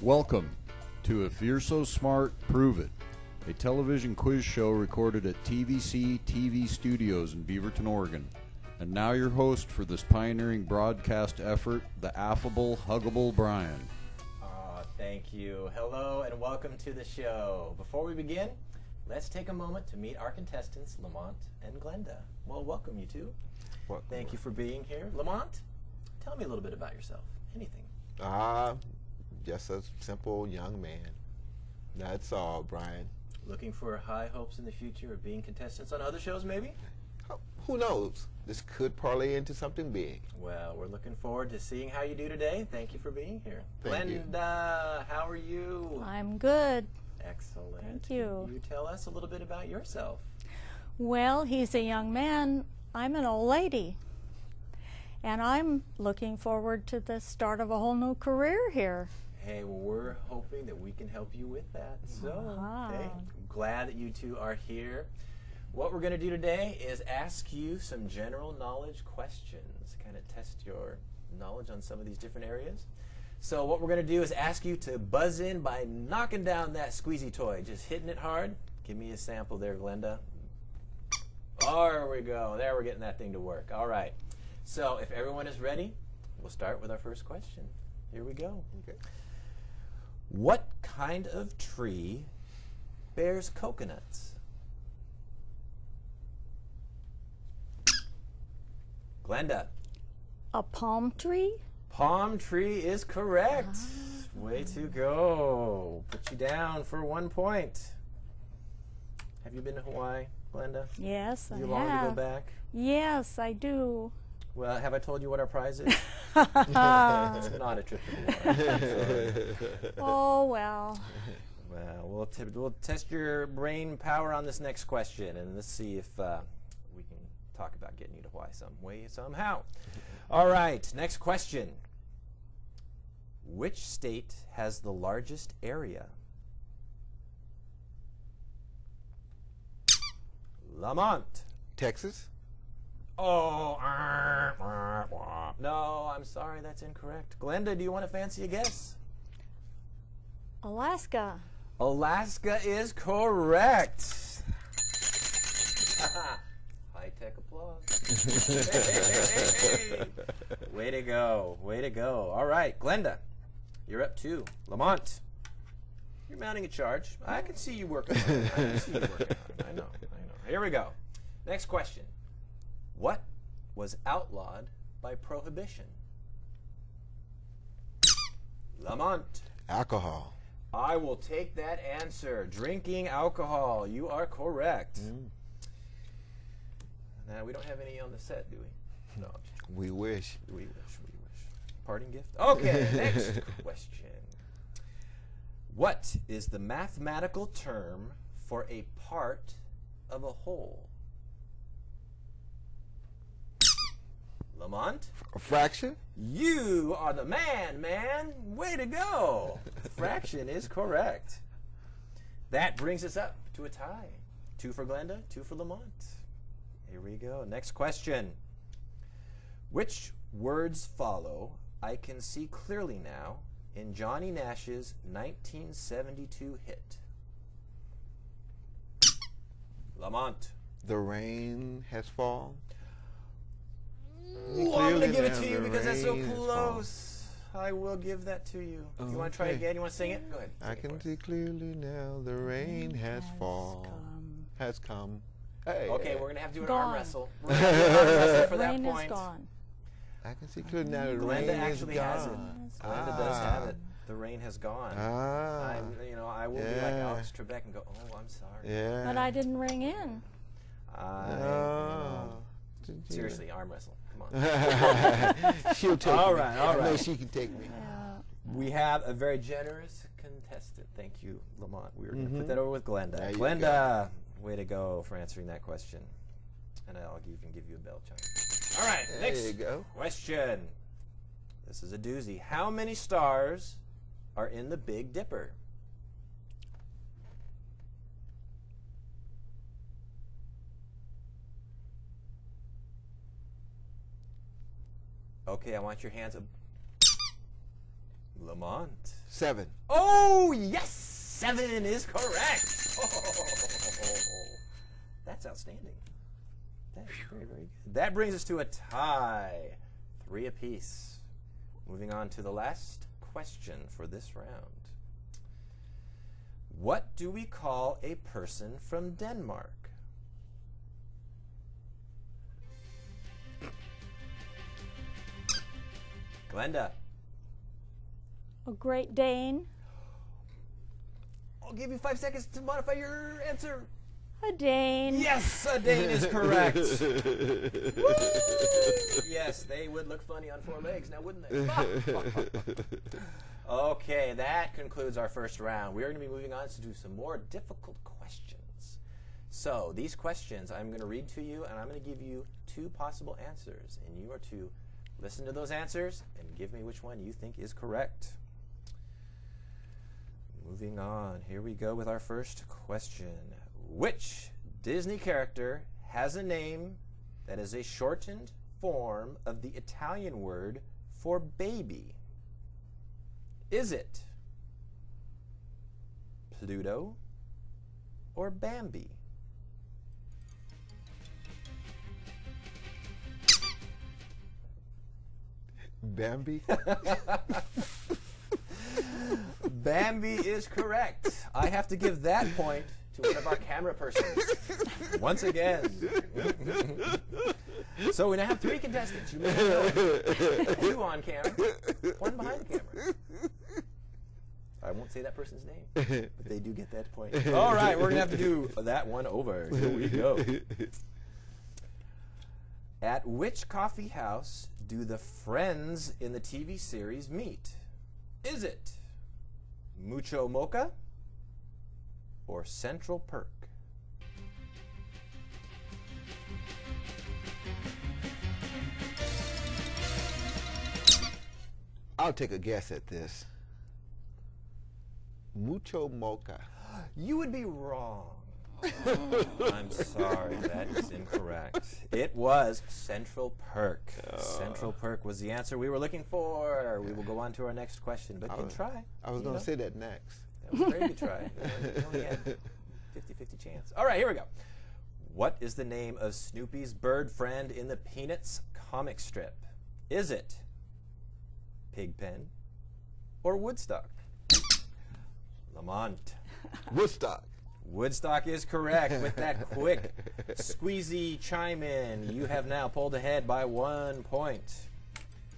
Welcome to If You're So Smart, Prove It, a television quiz show recorded at TVCTV Studios in Beaverton, Oregon. And now your host for this pioneering broadcast effort, the affable, huggable Brian. Thank you. Hello and welcome to the show. Before we begin, let's take a moment to meet our contestants, Lamont and Glenda. Well, welcome you two. Welcome. Thank you for being here. Lamont, tell me a little bit about yourself. Anything. Just a simple young man. That's all, Brian. Looking for high hopes in the future of being contestants on other shows, maybe? Who knows? This could parlay into something big. Well, we're looking forward to seeing how you do today. Thank you for being here. Thank you. Glenda, how are you? I'm good. Excellent. Thank you. Can you tell us a little bit about yourself? Well, he's a young man. I'm an old lady. And I'm looking forward to the start of a whole new career here. Hey, well, we're hoping that we can help you with that. So, hey, I'm glad that you two are here. What we're going to do today is ask you some general knowledge questions, kind of test your knowledge on some of these different areas. So what we're going to do is ask you to buzz in by knocking down that squeezy toy, just hitting it hard. Give me a sample there, Glenda. There we go. There, we're getting that thing to work. All right. So if everyone is ready, we'll start with our first question. Here we go. Okay. What kind of tree bears coconuts? Glenda. A palm tree? Palm tree is correct. Way to go. Put you down for 1 point. Have you been to Hawaii, Glenda? Yes, I have. Do you long to go back? Yes, I do. Well, have I told you what our prize is? It's not a trip to Hawaii. Oh, well. Well, we'll test your brain power on this next question, and let's see if we can talk about getting you to Hawaii some way, somehow. All right, next question. Which state has the largest area? Lamont. Texas? Oh, no, I'm sorry, that's incorrect. Glenda, do you want to fancy a guess? Alaska. Alaska is correct. High-tech applause. Hey. Way to go. Way to go. All right, Glenda, you're up 2. Lamont, you're mounting a charge. I can see you working on it. I can see you working on it. I know. Here we go. Next question. What was outlawed by prohibition? Lamont. Alcohol. I will take that answer. Drinking alcohol. You are correct. Now, we don't have any on the set, do we? No. We wish. We wish. Parting gift? Okay, next question. What is the mathematical term for a part of a whole? Lamont? A fraction? You are the man. Way to go. Fraction is correct. That brings us up to a tie. 2 for Glenda, 2 for Lamont. Here we go. Next question. Which words follow I Can See Clearly Now in Johnny Nash's 1972 hit? Lamont. The rain has fallen. Ooh, I'm going to give it to you because that's so close. I will give that to you. Okay. You want to try again? You want to sing it? Go ahead. I can see clearly now the rain has fallen. Has come. Hey. Okay, we're going to have to do an Gone. arm wrestle. We're going to do an arm wrestle for that Rain point. is gone. I can see clearly now the rain Glenda is actually has it. gone. Glenda does have it. The rain has gone. I will be like Yeah. Alex Trebek and go, oh, I'm sorry. Yeah. But I didn't ring in. Seriously, arm wrestle. Come on. She'll take All me. right, all I know right. she can take me. We have a very generous contestant. Thank you, Lamont. We're going to put that over with Glenda. There you Glenda, way to go for answering that question. And I'll even give you a bell chime. All right, There next you go. question. This is a doozy. How many stars are in the Big Dipper? Okay, I want your hands up. Lamont. 7. Oh, yes! 7 is correct. Oh, that's outstanding. That is very, very good. That brings us to a tie. 3 apiece. Moving on to the last question for this round. What do we call a person from Denmark? Glenda. A Great Dane. I'll give you 5 seconds to modify your answer. A Dane. Yes, a Dane is correct. Woo! Yes, they would look funny on 4 legs now, wouldn't they? Okay, that concludes our first round. We are going to be moving on to do some more difficult questions. So these questions I'm going to read to you, and I'm going to give you 2 possible answers, and you are to listen to those answers and give me which one you think is correct. Moving on, here we go with our first question. Which Disney character has a name that is a shortened form of the Italian word for baby? Is it Pluto or Bambi? Bambi? Bambi is correct. I have to give that point to one of our camera persons. Once again. So we now have 3 contestants. You may know it. 2 on camera, 1 behind the camera. I won't say that person's name, but they do get that point. All right, we're going to have to do that one over. Here we go. At which coffee house do the friends in the TV series meet? Is it Mucho Mocha or Central Perk? I'll take a guess at this. Mucho Mocha. You would be wrong. I'm sorry, that is incorrect. It was Central Perk. Central Perk was the answer we were looking for. We will go on to our next question, but good try. I was going to say that next. That was a very good try. You only had 50-50 chance. All right, here we go. What is the name of Snoopy's bird friend in the Peanuts comic strip? Is it Pigpen or Woodstock? Lamont. Woodstock. Woodstock is correct. With that quick, squeezy chime in, you have now pulled ahead by 1 point.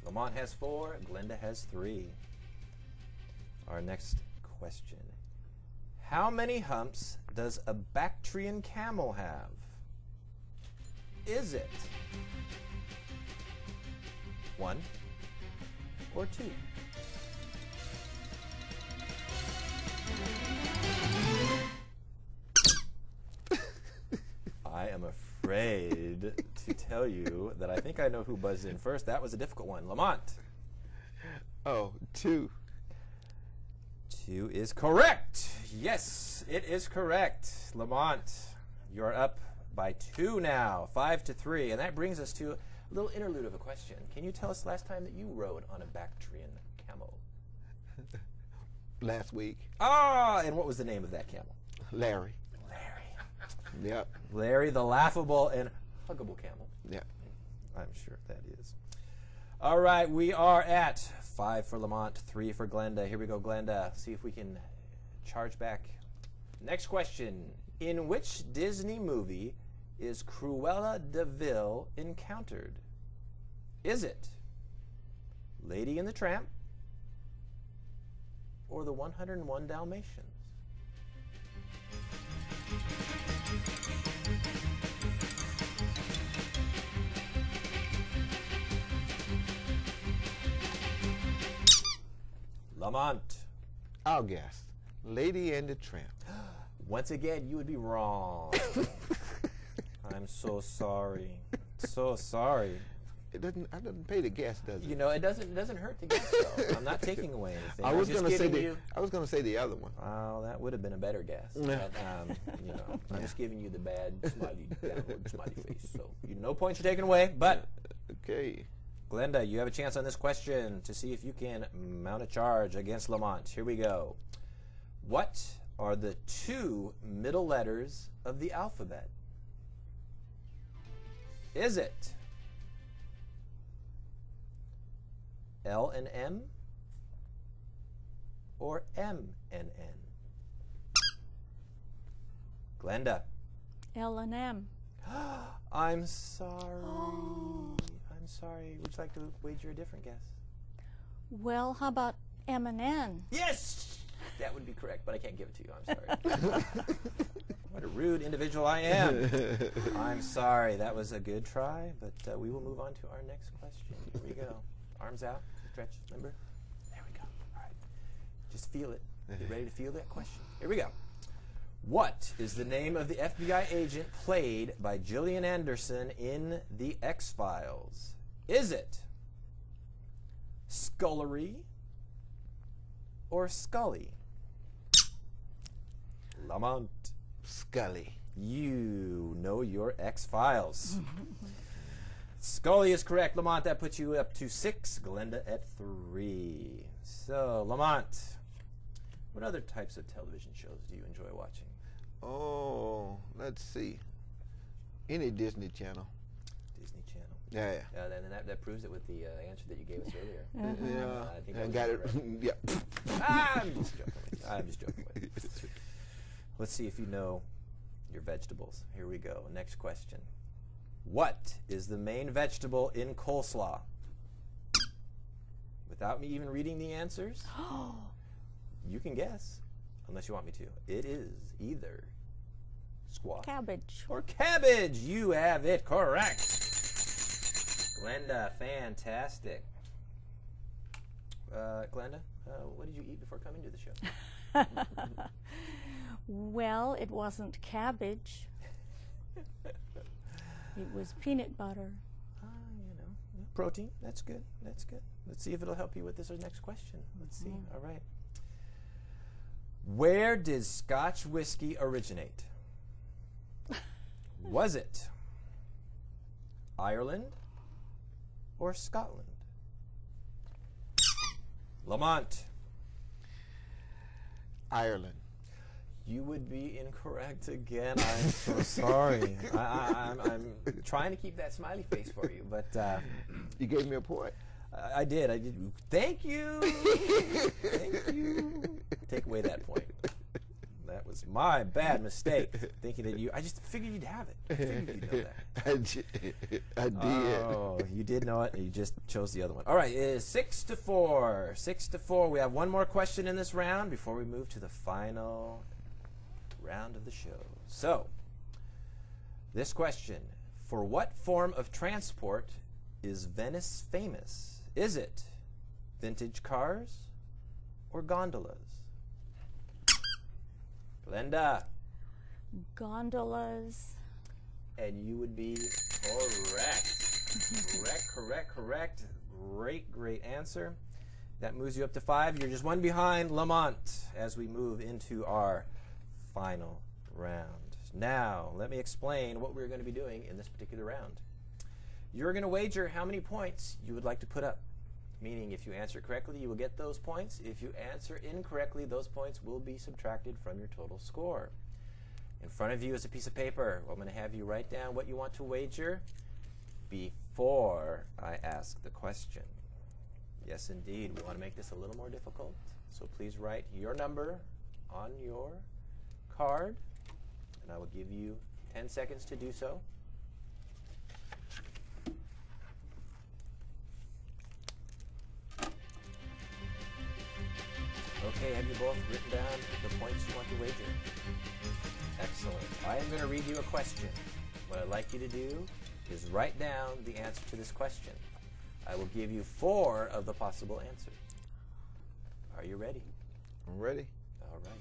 Lamont has 4, Glenda has 3. Our next question. How many humps does a Bactrian camel have? Is it 1 or 2? I am afraid to tell you that I think I know who buzzed in first. That was a difficult one. Lamont. Oh, 2. 2 is correct. Yes, it is correct. Lamont, you're up by 2 now, 5-3. And that brings us to a little interlude of a question. Can you tell us the last time that you rode on a Bactrian camel? Last week. Ah, and what was the name of that camel? Larry. Yep. Larry, the laughable and huggable camel. Yep. I'm sure that is. All right, we are at 5 for Lamont, 3 for Glenda. Here we go, Glenda. See if we can charge back. Next question. In which Disney movie is Cruella de Vil encountered? Is it Lady and the Tramp or the 101 Dalmatians? Lamont. I'll guess. Lady and the Tramp. Once again, you would be wrong. I'm so sorry. So sorry. It doesn't. I didn't pay to guess, does it? You know, it doesn't hurt to guess though. I'm not taking away anything. I was going to say the other one. Well, that would have been a better guess. But, you know, I'm just giving you the bad smiley, downward smiley face. So, no points are taken away. But okay, Glenda, you have a chance on this question to see if you can mount a charge against Lamont. Here we go. What are the 2 middle letters of the alphabet? Is it L and M or M and N? Glenda. L and M. I'm sorry. I'm sorry. Would you like to wager a different guess? Well, how about M and N? Yes! That would be correct, but I can't give it to you. I'm sorry. What a rude individual I am. I'm sorry. That was a good try, but we will move on to our next question. Here we go. Arms out. Stretch. Remember? There we go. All right. Just feel it. Get ready to feel that question. Here we go. What is the name of the FBI agent played by Gillian Anderson in The X-Files? Is it Scullery or Scully? Lamont. Scully. You know your X-Files. Scully is correct. Lamont, that puts you up to 6. Glenda at 3. So, Lamont, what other types of television shows do you enjoy watching? Oh, let's see. Any Disney Channel. Disney Channel. Yeah. And that proves it with the answer that you gave us earlier. Yeah. I think I that got it. was correct. Yeah. I'm just joking with you. I'm just joking with you. Let's see if you know your vegetables. Here we go. Next question. What is the main vegetable in coleslaw? Without me even reading the answers, you can guess, unless you want me to. It is either squash Cabbage. or cabbage. You have it correct. Glenda, fantastic. Glenda, what did you eat before coming to the show? Well, it wasn't cabbage. It was peanut butter. Protein. That's good. That's good. Let's see if it'll help you with this next question. Let's see. All right. Where did Scotch whiskey originate? Was it Ireland or Scotland? Lamont. Ireland. You would be incorrect again. I'm so sorry. I'm trying to keep that smiley face for you, but You gave me a point. I did. Thank you. Thank you. Take away that point. That was my bad mistake. Thinking that I just figured you'd have it. I figured you'd know that. I did. Oh, you did know it. And you just chose the other one. All right, it is 6-4. 6-4. We have one more question in this round before we move to the final round of the show. So, this question: for what form of transport is Venice famous? Is it vintage cars or gondolas? Glenda. Gondolas. And you would be correct. Correct. Great answer. That moves you up to 5. You're just one behind Lamont as we move into our final round. Now, let me explain what we're going to be doing in this particular round. You're going to wager how many points you would like to put up. Meaning, if you answer correctly, you will get those points. If you answer incorrectly, those points will be subtracted from your total score. In front of you is a piece of paper. I'm going to have you write down what you want to wager before I ask the question. Yes, indeed. We want to make this a little more difficult. So please write your number on your card, and I will give you 10 seconds to do so. Okay, have you both written down the points you want to wager? Excellent. I am going to read you a question. What I'd like you to do is write down the answer to this question. I will give you 4 of the possible answers. Are you ready? I'm ready. All right.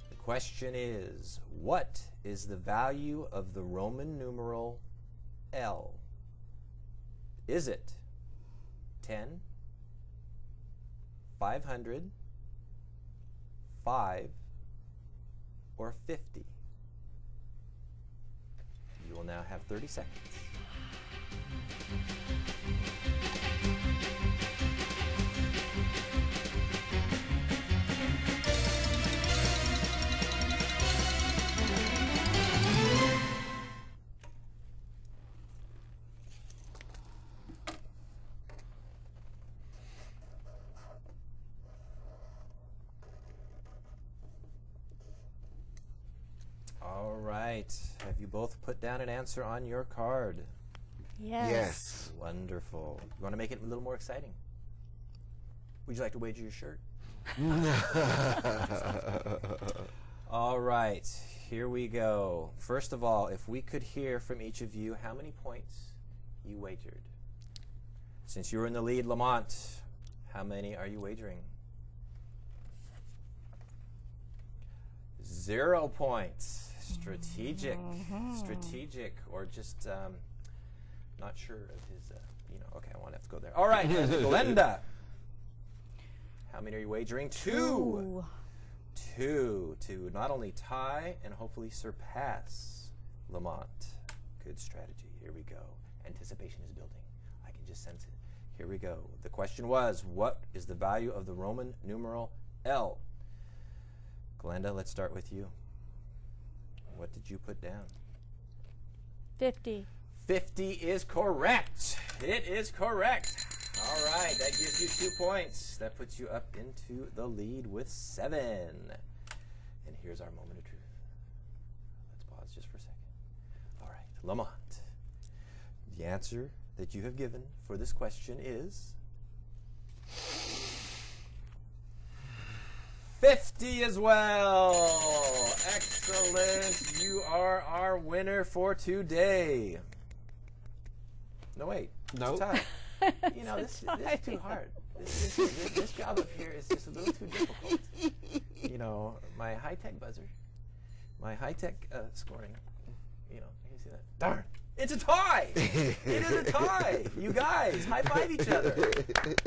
The question is, what is the value of the Roman numeral L? Is it 10, 500, 5, or 50? You will now have 30 seconds. right. Have you both put down an answer on your card? Yes. Yes. Wonderful. You want to make it a little more exciting? Would you like to wager your shirt? All right. Here we go. First of all, if we could hear from each of you how many points you wagered. Since you were in the lead, Lamont, how many are you wagering? 0 points. Strategic. Strategic, or just not sure of his, okay, I won't have to go there. All right, Glenda. How many are you wagering? 2. 2 to not only tie and hopefully surpass Lamont. Good strategy. Here we go. Anticipation is building. I can just sense it. Here we go. The question was, what is the value of the Roman numeral L? Glenda, let's start with you. What did you put down? 50. 50 is correct. It is correct. All right, that gives you 2 points. That puts you up into the lead with 7. And here's our moment of truth. Let's pause just for a second. All right, Lamont, the answer that you have given for this question is 50 as well. Excellent. You are our winner for today. No, wait. Nope. It's a tie. You know, this is too hard. This job up here is just a little too difficult. You know, my high-tech buzzer, my high-tech scoring, you see that? Darn. It's a tie! It is a tie! You guys, high-five each other.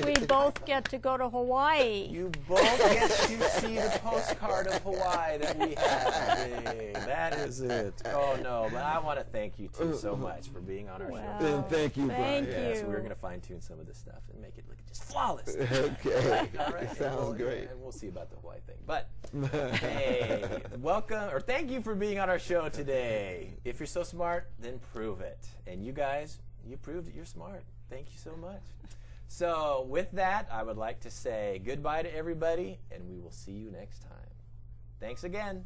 We both get to go to Hawaii. You both get to see the postcard of Hawaii that we have. That is it. Oh, no, but I want to thank you two so much for being on our show. And thank you, Brian. Thank Yeah, you. so we're going to fine-tune some of this stuff and make it look just flawless. Okay. All right. Sounds great. And we'll see about the Hawaii thing. But, hey, welcome, or thank you for being on our show today. If you're so smart, then prove it. And you guys, you proved that you're smart. Thank you so much. So with that, I would like to say goodbye to everybody, and we will see you next time. Thanks again.